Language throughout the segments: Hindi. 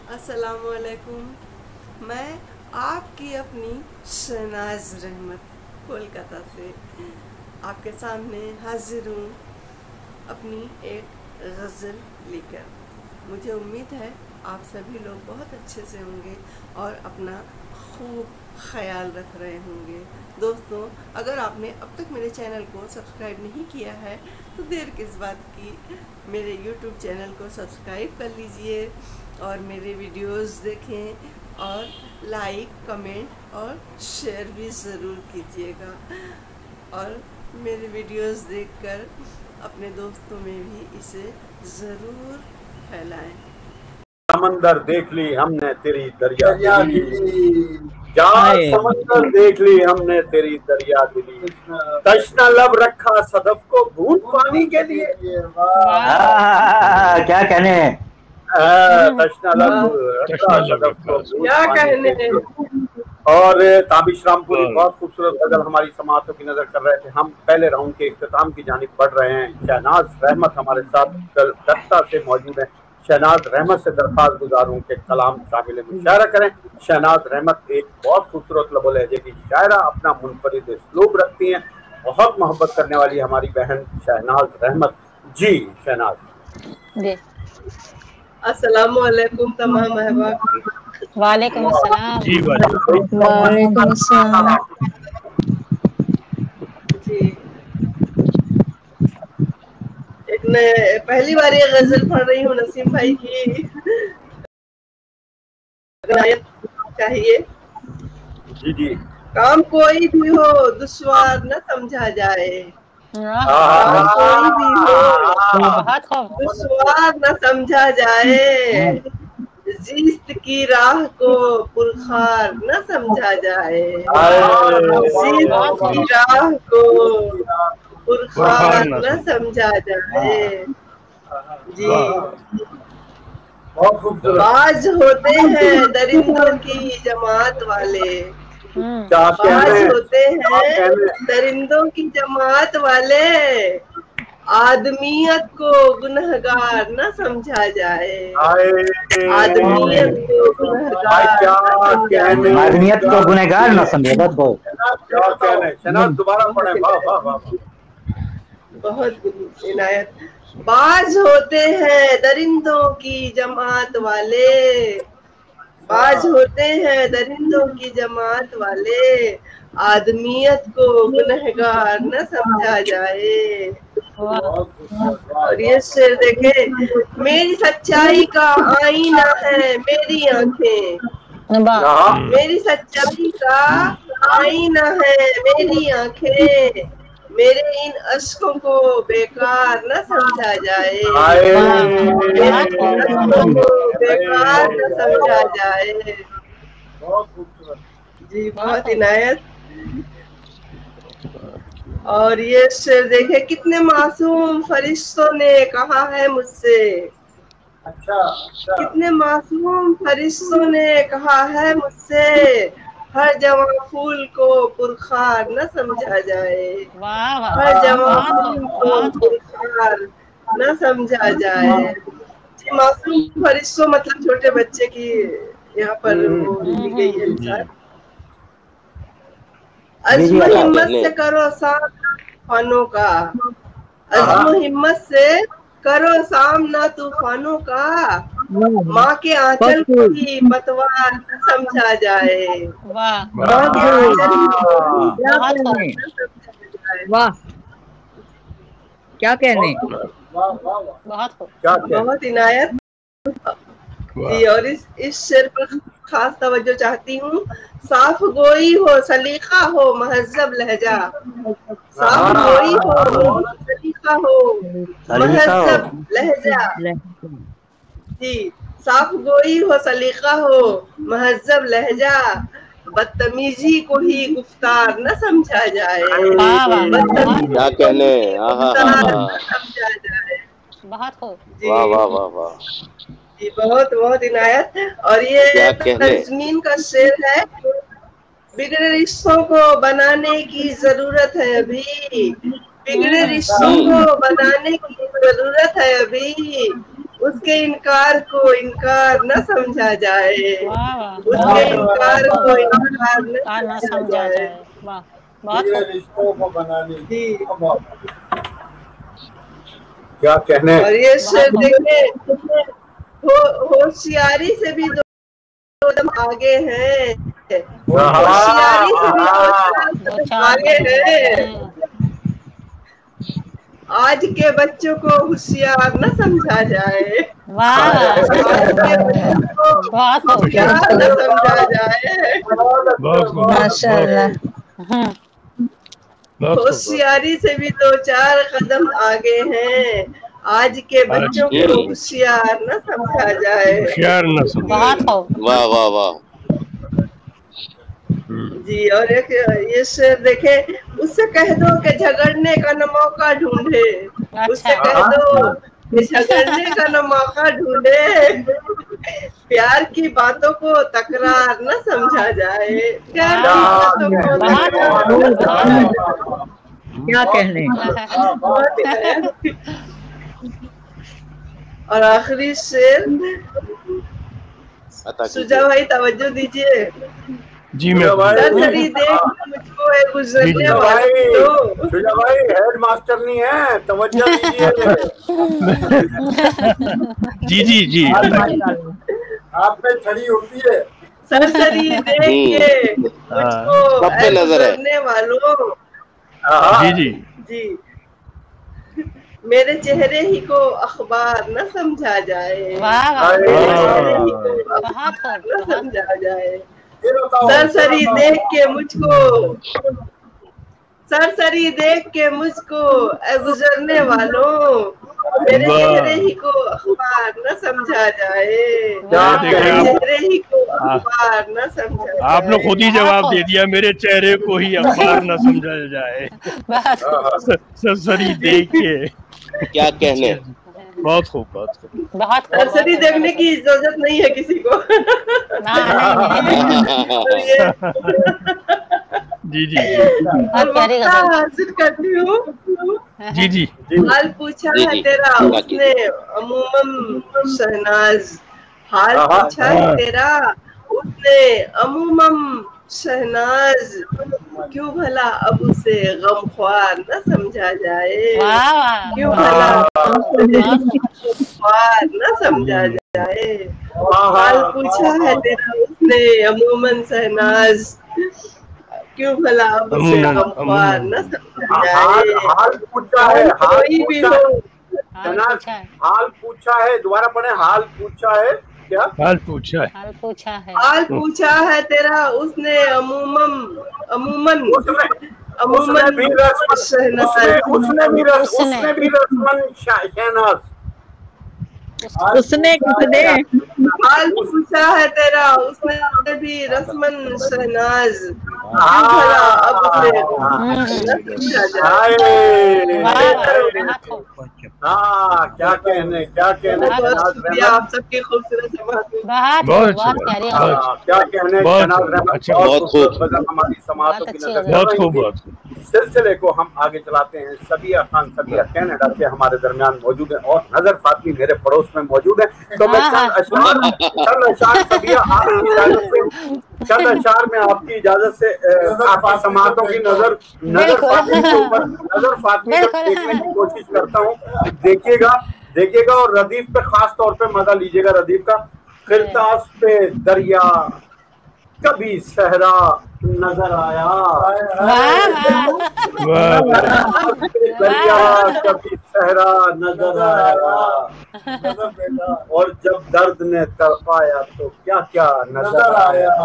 अस्सलामुअलैकुम। मैं आपकी अपनी शहनाज रहमत कोलकाता से आपके सामने हाजिर हूँ अपनी एक गज़ल लेकर। मुझे उम्मीद है आप सभी लोग बहुत अच्छे से होंगे और अपना खूब ख्याल रख रहे होंगे। दोस्तों, अगर आपने अब तक मेरे चैनल को सब्सक्राइब नहीं किया है तो देर किस बात की, मेरे YouTube चैनल को सब्सक्राइब कर लीजिए और मेरे वीडियोस देखें और लाइक, कमेंट और शेयर भी ज़रूर कीजिएगा और मेरे वीडियोस देखकर अपने दोस्तों में भी इसे ज़रूर फैलाएं। समंदर देख ली हमने तेरी दरिया दिली, जान समंदर देख ली हमने तेरी दरिया दिली, तश्ना लब रखा सदफ को बूंद पानी के लिए। क्या कहने, तश्ना लब रखा सदफ को बूंद पानी के लिए। और ताबिश रामपुरी बहुत खूबसूरत गजल हमारी समाअतों की नजर कर रहे थे। हम पहले राउंड के इख्तिताम की जानिब बढ़ रहे हैं। शहनाज रहमत हमारे साथ कलकत्ता से मौजूद है। शहनाज रहमत से दरख्वास्त गुजारूं कि कलाम शामिल मुशायरा करें। शहनाज रहमत एक बहुत खूबसूरत लबो लहजे की शायरा, अपना मुनफरिद उसलूब रखती हैं। बहुत मोहब्बत करने वाली हमारी बहन शहनाज रहमत जी। शहनाज अस्सलामुअलैकुम तमाम अहबाब। वालेकुम अस्सलाम जी। वालेकुम अस्सलाम जी, एक मैं पहली बार ये गजल पढ़ रही हूँ नसीम भाई की। चाहिए जी जी। काम कोई भी हो दुश्वार न समझा जाए, काम कोई भी हो दुश्वार न समझा जाए, जीस्त की राह को पुरखार न समझा जाए, जीस्त की राह को पुरखार न समझा जाए। जी, बाज होते हैं दरिंदों की जमात वाले, बाज होते हैं दरिंदों की जमात वाले, आदमियत को गुनहगार न समझा जाए, आदमियत को गुनहगार न समझे। दोबारा पढ़े। बहुत इनायत। बाज होते हैं दरिंदों की जमात वाले, बाज होते हैं दरिंदों की जमात वाले, आदमियत को गुनहगार न समझा जाए। और ये शेर देखे, मेरी सच्चाई का आईना है मेरी आंखें, मेरी सच्चाई का आईना है मेरी आंखें, मेरे इन अश्कों को बेकार न समझा जाए, बेकार न समझा जाए। जी, बहुत इनायत। और ये शेर देखे, कितने मासूम फरिश्तों ने कहा है मुझसे, कितने मासूम फरिश्तों ने कहा है मुझसे, हर जवां फूल को पुरखार न समझा जाए, हर जवां फूल को पुरखार न समझा जाए। मासूम फरिश्तों मतलब छोटे बच्चे की यहाँ पर वो ली गई है मिसाल। अज़्म हिम्मत से करो सामना तूफानों का, अज़्म हिम्मत से करो सामना तूफानों का, माँ के आंचल को ही पतवार न समझा जाए, माँ के आंचल को वाह, क्या कहने, बहुत इनायत। जी, और इस शेर पर खास तवज्जो चाहती हूँ। साफ गोई हो सलीका हो महज़्ज़ब लहजा, साफ गोई हो सलीका हो महज़्ज़ब लहजा। जी, साफ गोई हो सलीका हो महज़्ज़ब लहजा, बदतमीजी को ही गुफ्तार न समझा जाए, क्या कहने, समझा जाए। वाह वाह वाह वाह। जी, बहुत बहुत इनायत। और ये तस्मीन का शेर है, बिगड़े रिश्तों को बनाने की जरूरत है अभी, बिगड़े रिश्तों को बनाने की जरूरत है अभी, उसके इनकार को इनकार न समझा जाए, उसके इनकार को इनकार न समझा जाए। रिश्तों को बनाने की क्या कहने। और ये देखे होशियारी से भी दो कदम आगे हैं, होशियारी से भी दो कदम आगे हैं। आज के बच्चों को होशियार न समझा जाए, आज के बच्चों को होशियार न समझा जाए। माशाल्लाह। होशियारी से भी 2-4 कदम आगे हैं, आज के बच्चों को होशियार न समझा जाए। होशियार न समझा। वाह वाह वाह जी। और एक ये शेर देखे, उससे कह दो कि झगड़ने का न मौका ढूंढे, उससे कह दो कि झगड़ने का न मौका ढूंढे, प्यार की बातों को तकरार न समझा जाए, प्यार की बातों को क्या कहने। और आखिरी शेर, सुजा भाई तवज्जो दीजिए। जी मैं सरसरी देख मुझको है गुजरने वाले तो। सुजा भाई हेड मास्टर नहीं है, तवज्जो दीजिए। जी जी जी आप पे छड़ी होती है। सरसरी देख के मुझको है गुजरने वालों। जी जी जी। मेरे चेहरे ही को अखबार न समझा जाए, मेरे चेहरे ही को अखबार न समझा जाए। सरसरी देख के मुझको, सरसरी देख के मुझको गुजरने वालों, मेरे चेहरे ही को अखबार न समझा जाए, मेरे चेहरे ही को अखबार न समझा जाए। आपने खुद ही जवाब दे दिया, मेरे चेहरे को ही अखबार न समझा जाए। सरसरी देख के क्या कहने। बहुत खूब बहुत खूब। सरसरी देखने की इजाजत नहीं है किसी को। जी जी हासिल करती हूँ। जी जी। हाल पूछा है तेरा उसने अमूमन शहनाज, हाल पूछा है तेरा उसने अमूमन शहनाज, क्यों भला अब उसे गमख्वार न समझा जाए, क्यों भला गमख्वार न समझा जाए। हाल पूछा है तेरा उसने अमूमन शहनाज, क्यों भला अब उसे गमख्वार न समझा जाए। हाल पूछा है, कोई भी हो, हाल पूछा है, दोबारा पढ़े। हाल पूछा है क्या? हाल पूछा है, हाल पूछा है, हाल पूछा है तेरा उसने अमूमन अमूमन उसने भी रस्मन शहनाज, उसने किसने। हाल पूछा है तेरा उसने भी रस्मन शहनाज, अब हाँ क्या कहने, क्या कहने। आप सबकी खूबसूरत क्या कहने। हमारी समातों की नजर सिलसिले को हम आगे चलाते हैं। सबिया खान सबिया कनाडा से हमारे दरमियान मौजूद है और नजर फातमी मेरे पड़ोस में मौजूद है। तो मैं चंद अशार में आपकी इजाजत से आपकी समातों की नजर फातमी को देखने की कोशिश करता हूँ। देखिएगा और रदीफ पे खास तौर पे मजा लीजिएगा। रदीफ का खिरतास पे दरिया कभी सहरा नजर आया, दरिया कभी सहरा नजर आया, और जब दर्द ने तड़पाया तो क्या क्या नजर आया,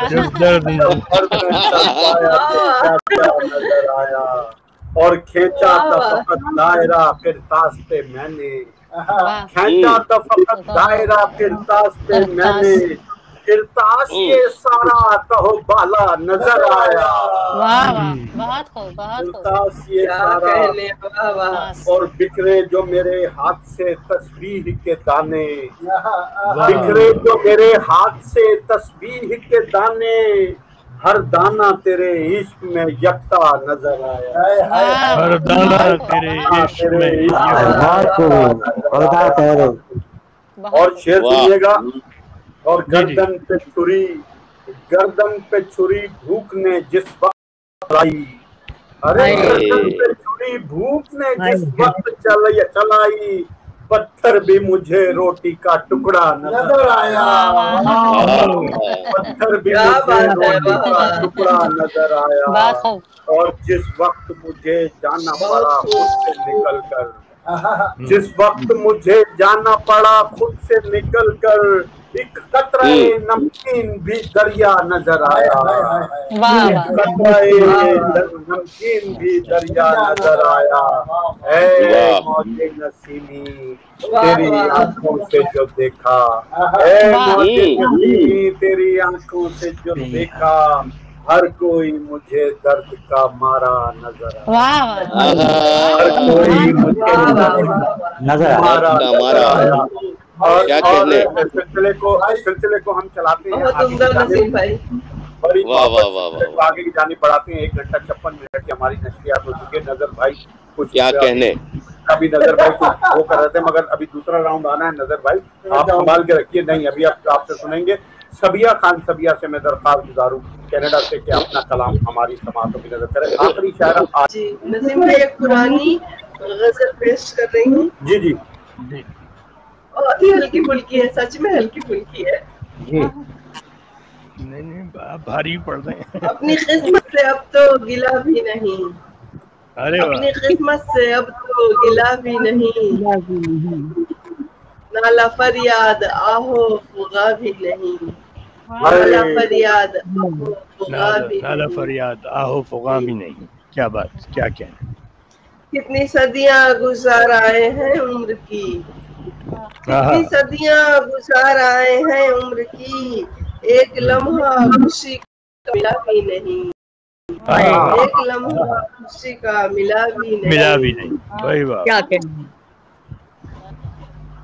जब दर्द ने तड़पाया तो क्या क्या नजर आया, और खींचा था फकत दायरा किरतास पे मैंने, खींचा था फकत दायरा किरतास पे मैंने, किरतास ये सारा कहो बाला नजर आया। बहुत खूब, किरतास ये सारा, और बिखरे जो मेरे हाथ से तस्बीह के दाने, बिखरे जो मेरे हाथ से तस्बीह के दाने, हर दाना तेरे इश्क में यकता नजर आया, हर दाना तेरे इश्क में बहुत खूब। और शेर सुनिएगा। और गर्दन पे छुरी भूख ने जिस वक्त लाई, अरे गर्दन पे छुरी भूख ने जिस वक्त चलाई, पत्थर भी मुझे रोटी का टुकड़ा नजर आया, पत्थर भी मुझे रोटी का टुकड़ा नजर आया। और जिस वक्त मुझे जाना पड़ा खुद से निकल कर, जिस वक्त मुझे जाना पड़ा खुद से निकल कर, एक कतरे नमकीन भी दरिया नजर आया, एक कतरे नमकीन भी दरिया नजर आया। ऐ मौजे नसीमी तेरी आंखों से जो देखा, ऐ मौजे नसीमी तेरी आंखों से जो देखा, हर कोई मुझे दर्द का मारा नजर आया, हर कोई मुझे नजर आया। और सिलसिले को हम चलाते हैं, आगे की जानी बढ़ाते हैं। 1 घंटा 56 मिनट की हमारी नशरियात हो चुकी है। नजर भाई कुछ क्या कहने, अभी नजर भाई कुछ वो कर रहे थे, मगर अभी दूसरा राउंड आना है। नजर भाई आप संभाल के रखिए। नहीं, अभी आपसे सुनेंगे। सबिया खान सबिया से मैं दरख्वास्त गुजारूं कनाडा से कि अपना कलाम हमारी समातों की नजर करें। आखिरी शायर जी नसीम भाई एक पुरानी गजल पेश कर रही हूँ। जी जी, बहुत ही हल्की फुल्की है, सच में हल्की फुल्की है। नहीं भारी पड़ रहे हैं। अपनी किस्मत से अब तो गिला भी नहीं, अरे अपनी किस्मत से अब तो गिला भी नहीं, नाला फरियाद आहो फुगा भी नहीं, नाला फरियाद आहो फुगा भी नहीं, नाला फरियाद आहो फुगा भी नहीं। क्या बात, क्या कहना। कितनी सदियां गुजार आए हैं उम्र की, कितनी सदियां गुजार आए हैं उम्र की, एक लम्हा खुशी का मिला भी नहीं, एक लम्हा खुशी का मिला भी नहीं। वही बात। क्या कहना।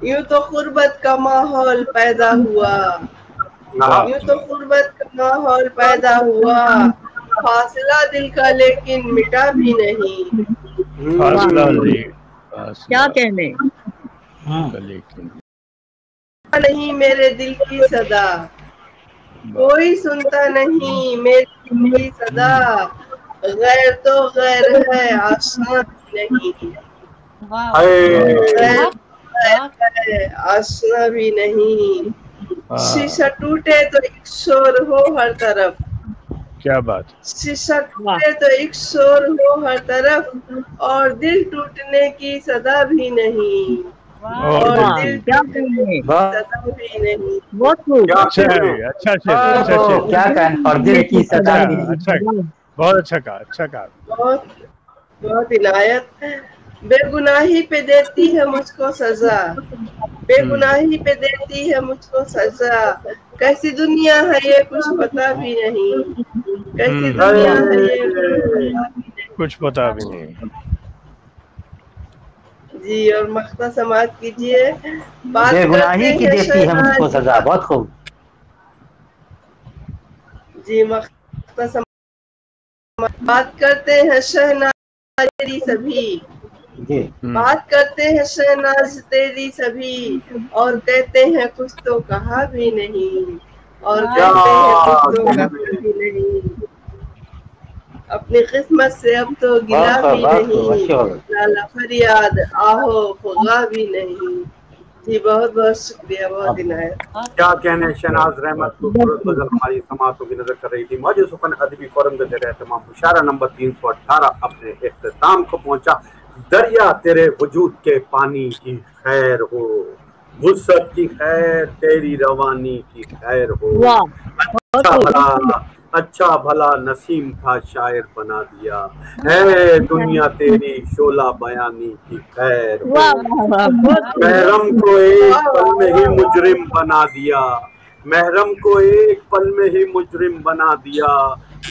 यूं तो गुर्बत का माहौल पैदा हुआ, यूं तो गुर्बत का माहौल पैदा हुआ, फासला दिल का लेकिन मिटा भी नहीं, क्या कहने। लेकिन नहीं मेरे दिल की सदा, कोई सुनता नहीं मेरी दिल की सदा, गैर तो गैर है आशना नहीं, आशना भी नहीं, शीशा टूटे तो एक शोर हो हर तरफ, क्या बात। शीशा टूटे तो एक शोर हो हर तरफ, और दिल टूटने की सदा भी नहीं, और दिल टूटने की सदा भी नहीं। अच्छा क्या कहना। और दिल की सदा भी नहीं। अच्छा, बहुत अच्छा कहा। बहुत इनायत। बेगुनाही पे देती है मुझको सजा, बेगुनाही पे देती है मुझको सजा, कैसी दुनिया है ये कुछ पता भी नहीं, कैसी दुनिया है ये कुछ पता भी नहीं। जी और मख्ता समाज कीजिए। बेगुनाही की देती है मुझको सजा। बहुत खूब जी। मख्ता समाज बात करते हैं शहनाज तेरी सभी, बात करते हैं शहनाज तेरी सभी, और कहते हैं कुछ तो कहा भी नहीं, और कहते हैं कुछ तो कहा भी नहीं, अपनी किस्मत से अब तो गिला भी नहीं, नाला फरियाद आहो फुगा भी नहीं। जी बहुत बहुत शुक्रिया, बहुत इनायत। क्या कहने। शहनाज रहमत खूबसूरत गजल हमारी समातों की नजर कर रही थी। मौजूद सुपन अदबी फोरम के ज़रिए तमाम मुशायरा नंबर 318 अपने इख्तिताम को पहुंचा। दरिया तेरे वजूद के पानी की खैर हो, वुसअत की खैर तेरी रवानी की खैर हो, अच्छा भला नसीम था शायर बना दिया, है दुनिया तेरी शोला बयानी की खैर हो, महरम को एक पल में ही मुजरिम बना दिया, महरम को एक पल में ही मुजरिम बना दिया,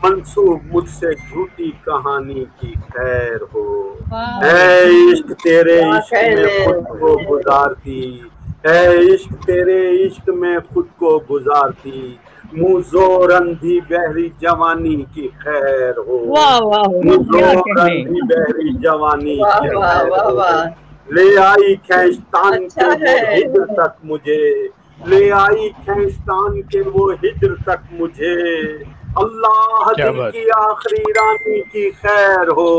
मंसूब मुझसे झूठी कहानी की खैर हो, है इश्क तेरे इश्क में खुद को गुजारती, है इश्क तेरे इश्क में खुद को गुजारती, मुझोर अंधी बहरी जवानी की खैर हो, मुझोर अंधी बहरी जवानी की खैर हो। ले आई खैस्तान के वो हिज्र तक मुझे, ले आई खैस्तान के वो हिज्र तक मुझे। अल्लाह दिल की आखिरी रानी की खैर हो,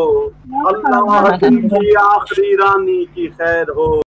अल्लाह दिल की आखिरी रानी की खैर हो।